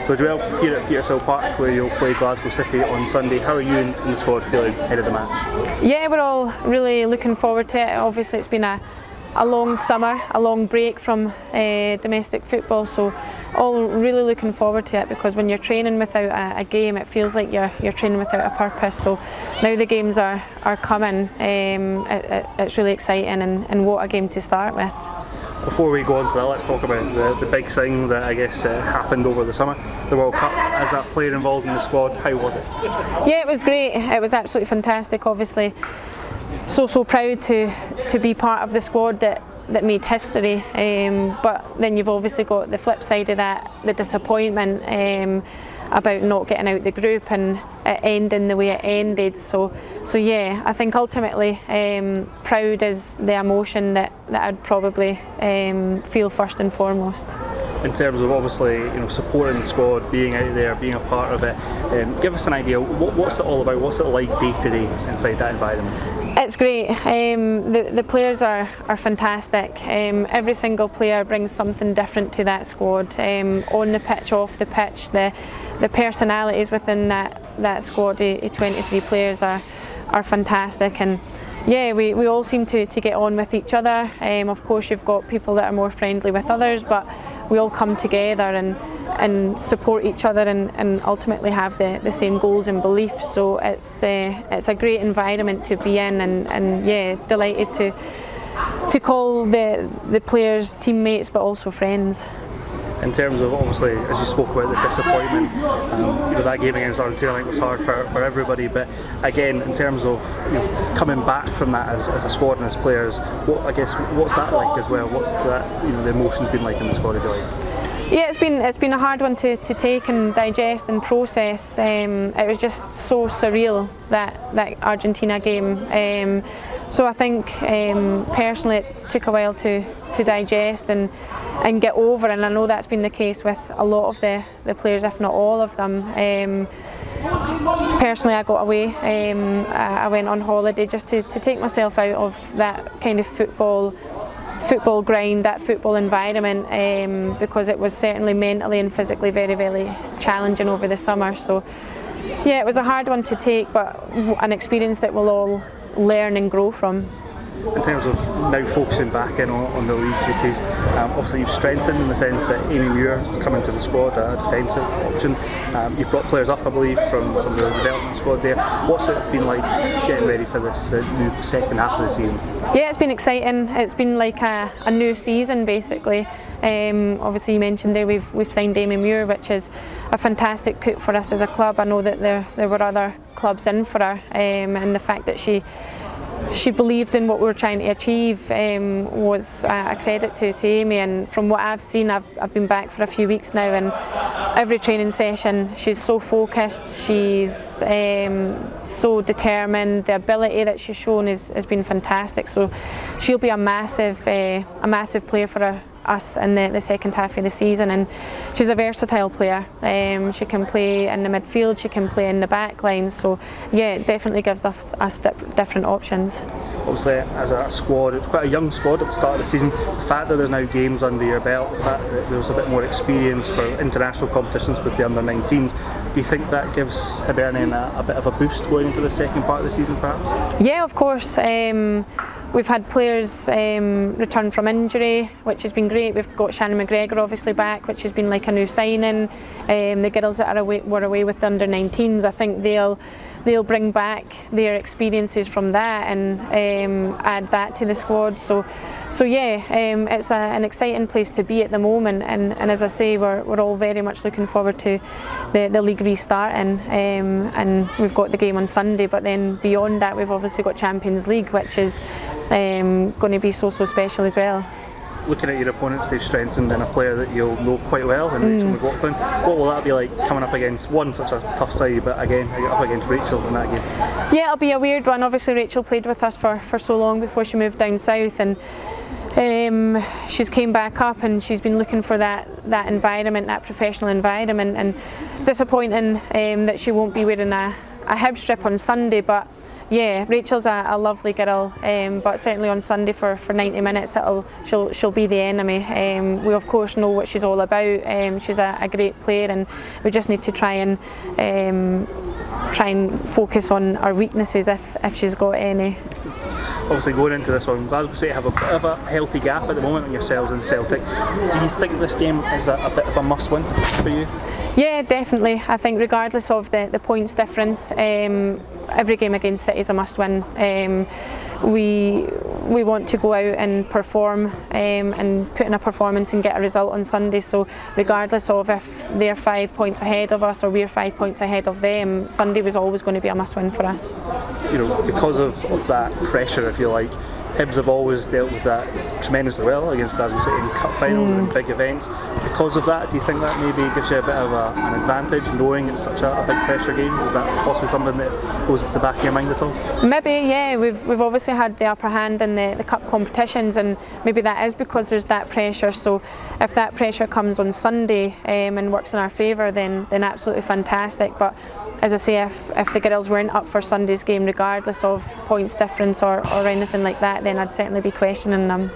So Joelle, here at Petershill Park where you'll play Glasgow City on Sunday, how are you and the squad feeling ahead of the match? Yeah, we're all really looking forward to it. Obviously it's been a long summer, a long break from domestic football, so all really looking forward to it, because when you're training without a game it feels like you're training without a purpose. So now the games are coming, it's really exciting, and what a game to start with. Before we go on to that, let's talk about the big thing that I guess happened over the summer, the World Cup. As a player involved in the squad, how was it? Yeah, it was great. It was absolutely fantastic. Obviously, so proud to be part of the squad that made history. But then you've obviously got the flip side of that, the disappointment about not getting out the group and it ending the way it ended. So yeah, I think ultimately proud is the emotion that I'd probably feel first and foremost. In terms of obviously supporting the squad, being out there, being a part of it, give us an idea, what's it all about, what's it like day to day inside that environment? It's great. The players are fantastic. Every single player brings something different to that squad, on the pitch, off the pitch. The personalities within that squad, the 23 players are fantastic, and yeah, we all seem to get on with each other. Of course you've got people that are more friendly with others, but we all come together and support each other and ultimately have the same goals and beliefs. So it's a great environment to be in, and yeah, delighted to call the players teammates but also friends. In terms of, obviously, as you spoke about the disappointment, that game against Argentina, I think was hard for everybody, but again, in terms of coming back from that as a squad and as players, what's that like as well? What's that, the emotions been like in the squad, if you like? Yeah, it's been a hard one to take and digest and process. It was just so surreal, that Argentina game. So I think personally it took a while to digest and get over, and I know that's been the case with a lot of the players, if not all of them. Personally I got away, I went on holiday just to take myself out of that kind of football grind, that football environment, because it was certainly mentally and physically very, very challenging over the summer. So yeah, it was a hard one to take, but an experience that we'll all learn and grow from. In terms of now focusing back in on the league duties, obviously you've strengthened in the sense that Amy Muir coming to the squad, a defensive option. You've brought players up, I believe, from some of the development squad there. What's it been like getting ready for this new second half of the season? Yeah, it's been exciting. It's been like a new season basically. Obviously you mentioned there we've signed Amy Muir, which is a fantastic coup for us as a club. I know that there were other clubs in for her, and the fact that she believed in what we were trying to achieve was a credit to Amy. And from what I've seen, I've been back for a few weeks now, and every training session she's so focused, she's so determined. The ability that she's shown has been fantastic, so she'll be a massive player for us in the second half of the season. And she's a versatile player. She can play in the midfield, she can play in the back line, so yeah, it definitely gives us different options. Obviously as a squad, it's quite a young squad at the start of the season. The fact that there's now games under your belt, the fact that there's a bit more experience for international competitions with the under-19s, do you think that gives Hibernian a bit of a boost going into the second part of the season perhaps? Yeah, of course. We've had players return from injury, which has been great. We've got Shannon McGregor obviously back, which has been like a new signing. The girls that were away with the under-19s, I think they'll bring back their experiences from that and add that to the squad. So yeah, it's an exciting place to be at the moment, and as I say, we're all very much looking forward to the league restarting, and we've got the game on Sunday, but then beyond that we've obviously got Champions League, which is going to be so special as well. Looking at your opponents, they've strengthened in a player that you'll know quite well in Rachel McLaughlin. What will that be like coming up against such a tough side, but again up against Rachel in that game? Yeah, it'll be a weird one. Obviously Rachel played with us for so long before she moved down south, and she's came back up and she's been looking for that environment, that professional environment, and disappointing that she won't be wearing a Hibs trip on Sunday, but yeah, Rachel's a lovely girl, but certainly on Sunday for 90 minutes she'll be the enemy. We of course know what she's all about. She's a great player, and we just need to try and focus on our weaknesses if she's got any. Obviously going into this one, Glasgow City have a bit of a healthy gap at the moment on yourselves and Celtic. Do you think this game is a bit of a must win for you? Yeah, definitely. I think regardless of the points difference, every game against City is a must win. We want to go out and perform and put in a performance and get a result on Sunday, so regardless of if they're 5 points ahead of us or we're 5 points ahead of them, Sunday was always going to be a must win for us. You know, because of that pressure, if you like, Hibs have always dealt with that tremendously well against Glasgow City in cup finals and in big events. Because of that, do you think that maybe gives you a bit of an advantage, knowing it's such a big pressure game? Is that possibly something that goes at the back of your mind at all? Maybe, yeah. We've obviously had the upper hand in the cup competitions, and maybe that is because there's that pressure. So if that pressure comes on Sunday and works in our favour, then absolutely fantastic. But as I say, if the girls weren't up for Sunday's game, regardless of points difference or anything like that, then I'd certainly be questioning them.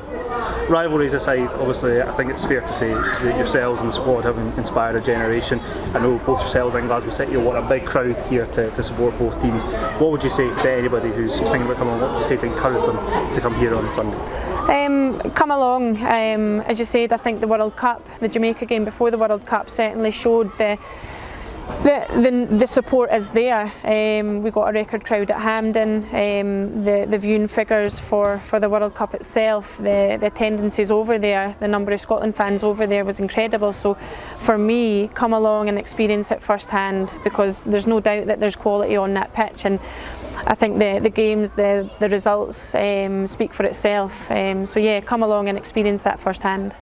Rivalries aside, obviously I think it's fair to say that yourselves and the squad have inspired a generation. I know both yourselves and Glasgow City want a big crowd here to support both teams. What would you say to anybody who's thinking about coming? What would you say to encourage them to come here on Sunday? Come along. As you said, I think the World Cup, the Jamaica game before the World Cup certainly showed the support is there. We got a record crowd at Hampden. The viewing figures for the World Cup itself, the attendances over there, the number of Scotland fans over there was incredible. So for me, come along and experience it firsthand, because there's no doubt that there's quality on that pitch, and I think the games, the results speak for itself. So yeah, come along and experience that firsthand.